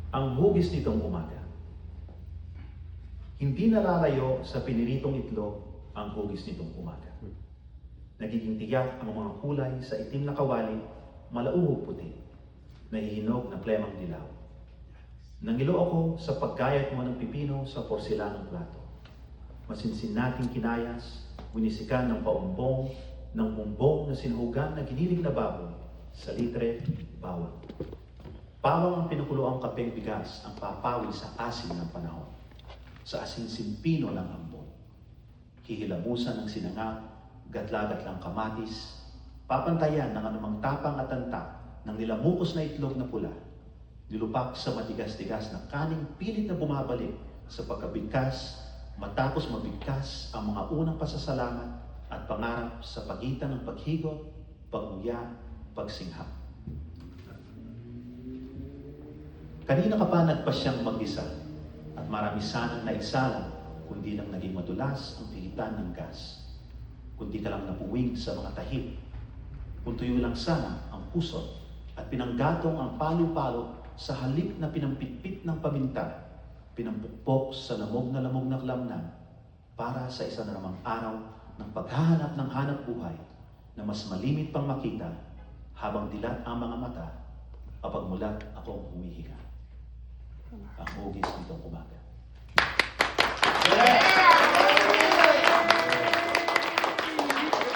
ang hugis nitong umaga. Hindi nalalayo sa piniritong itlog ang hugis nitong umaga. Nagiging tiyak ang mga kulay sa itim na kawali, malauhog puti, nahihinog na plemang dilaw. Nangilo ako sa paggayat mo ng pipino sa porselanang plato. Masinsin nating kinayas, winisikan ng paumbong, ng bumbong na sinuhugan na giniling na baboy, sa litre, bawang. Bawang ang pinukuloang kapeng bigas ang papawi sa asin ng panahon. Sa asin-simpino ng ambon. Hihilamusan ng sinangag, gatlagat lang kamatis, papantayan ng anumang tapang at antak ng nilamukos na itlog na pula, nilupak sa matigas-tigas na kaning pilit na bumabalik sa pagkabigkas matapos mabigkas ang mga unang pasasalamat at pangarap sa pagitan ng paghigot, pag-uya, pagsinghap. Kanina ka pa nagpasyang mag-isa at marami sanang naisalang kundi lang naging madulas ang pihitan ng gas. Kundi ka lang napuwing sa mga tahip. Kung tuyo lang sana ang puso at pinanggatong ang palo-palo sa halip na pinampitpit ng paminta, pinampukpok sa lamog na kalamnan para sa isa na namang araw ng paghahanap ng hanap buhay na mas malimit pang makita habang dilat ang mga mata kapag mulat akong humihinga. Ang hugis nitong umaga. Yeah!